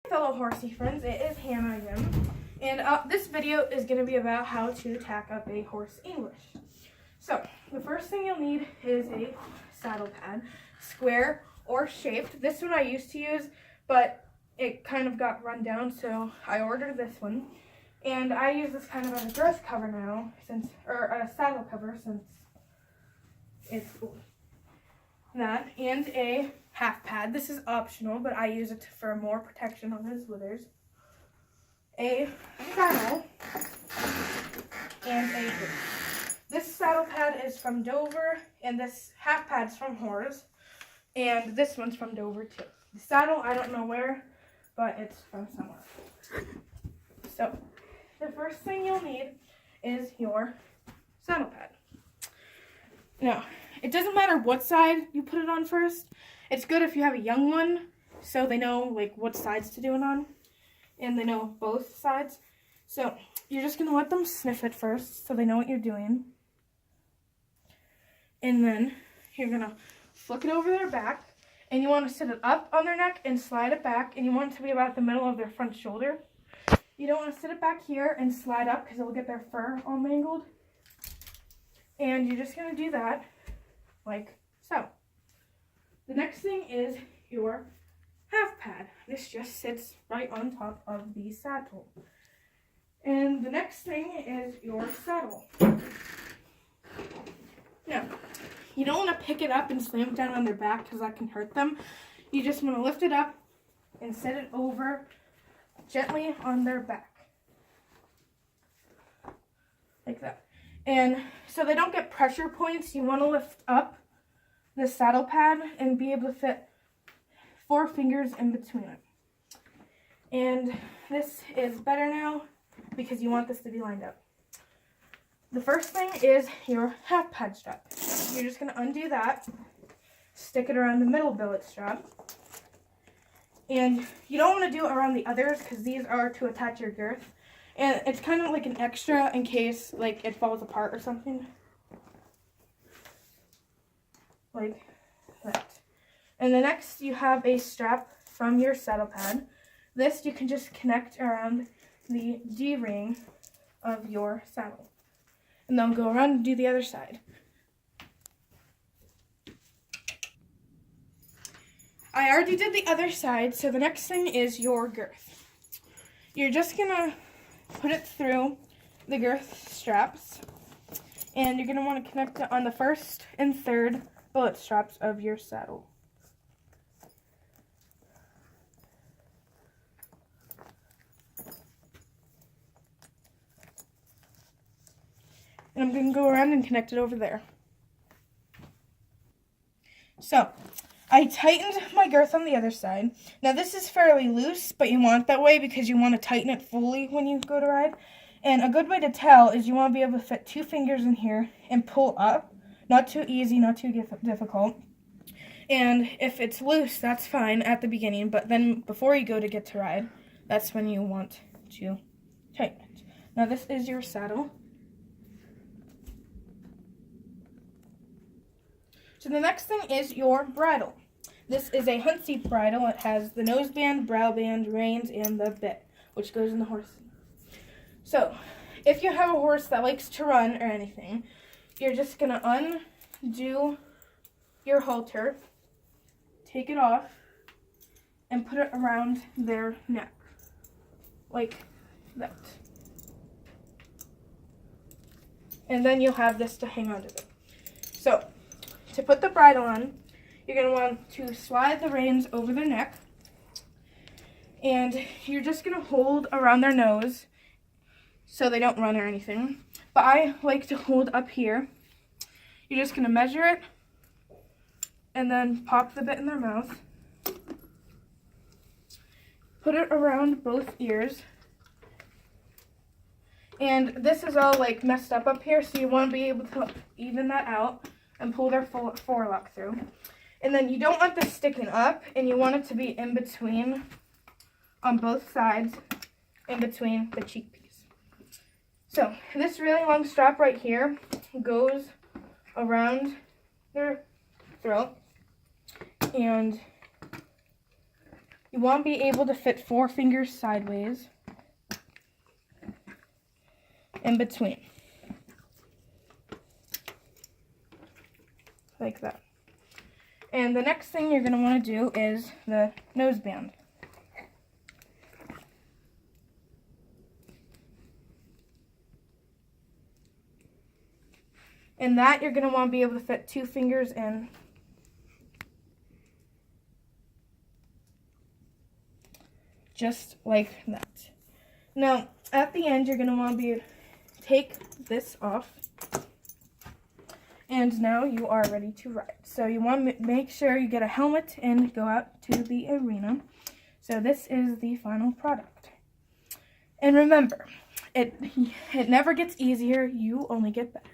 Fellow horsey friends, it is Hannah again, and this video is going to be about how to tack up a horse English. So the first thing you'll need is a saddle pad, square or shaped. This one I used to use, but it kind of got run down, so I ordered this one, and I use this kind of as a dress cover now, or a saddle cover since it's that, and a half pad. This is optional, but I use it for more protection on his withers. A saddle and a boot. This saddle pad is from Dover, and this half pad is from Horse, and this one's from Dover too. The saddle, I don't know where, but it's from somewhere. So, the first thing you'll need is your saddle pad. Now, it doesn't matter what side you put it on first. It's good if you have a young one, so they know like what sides to do it on, and they know both sides. So you're just gonna let them sniff it first, so they know what you're doing, and then you're gonna flick it over their back, and you want to sit it up on their neck and slide it back, and you want it to be about the middle of their front shoulder. You don't want to sit it back here and slide up because it will get their fur all mangled. And you're just gonna do that like so. The next thing is your half pad. This just sits right on top of the saddle. And the next thing is your saddle. Now, you don't want to pick it up and slam it down on their back because that can hurt them. You just want to lift it up and set it over gently on their back. Like that. And so they don't get pressure points, you want to lift up the saddle pad and be able to fit 4 fingers in between it. And this is better now because you want this to be lined up. The first thing is your half pad strap. You're just going to undo that, stick it around the middle billet strap. And you don't want to do it around the others because these are to attach your girth. And it's kind of like an extra in case like it falls apart or something. Like that. And the next you have a strap from your saddle pad. This you can just connect around the D-ring of your saddle. And then go around and do the other side. I already did the other side, so the next thing is your girth. You're just gonna put it through the girth straps, and you're gonna want to connect it on the first and third billet straps of your saddle. And I'm going to go around and connect it over there. So, I tightened my girth on the other side. Now this is fairly loose, but you want it that way because you want to tighten it fully when you go to ride. And a good way to tell is you want to be able to fit 2 fingers in here and pull up. Not too easy, not too difficult. And if it's loose, that's fine at the beginning, but then before you go to get to ride, that's when you want to tighten it. Now this is your saddle. So the next thing is your bridle. This is a hunt seat bridle. It has the noseband, brow band, reins, and the bit, which goes in the horse. So, if you have a horse that likes to run or anything, you're just going to undo your halter, take it off, and put it around their neck, like that. And then you'll have this to hang onto them. So, to put the bridle on, you're going to want to slide the reins over their neck, and you're just going to hold around their nose so they don't run or anything. But I like to hold up here. You're just going to measure it and then pop the bit in their mouth. Put it around both ears. And this is all like messed up here, so you want to be able to even that out and pull their forelock through. And then you don't want this sticking up, and you want it to be in between, on both sides, in between the cheek piece. So, this really long strap right here goes around their throat, and You want to be able to fit 4 fingers sideways in between. Like that. And the next thing you're going to want to do is the noseband. And that you're going to want to be able to fit 2 fingers in. Just like that. Now, at the end, you're going to want to take this off. And now you are ready to ride. So you want to make sure you get a helmet and go out to the arena. So this is the final product. And remember, it never gets easier, you only get better.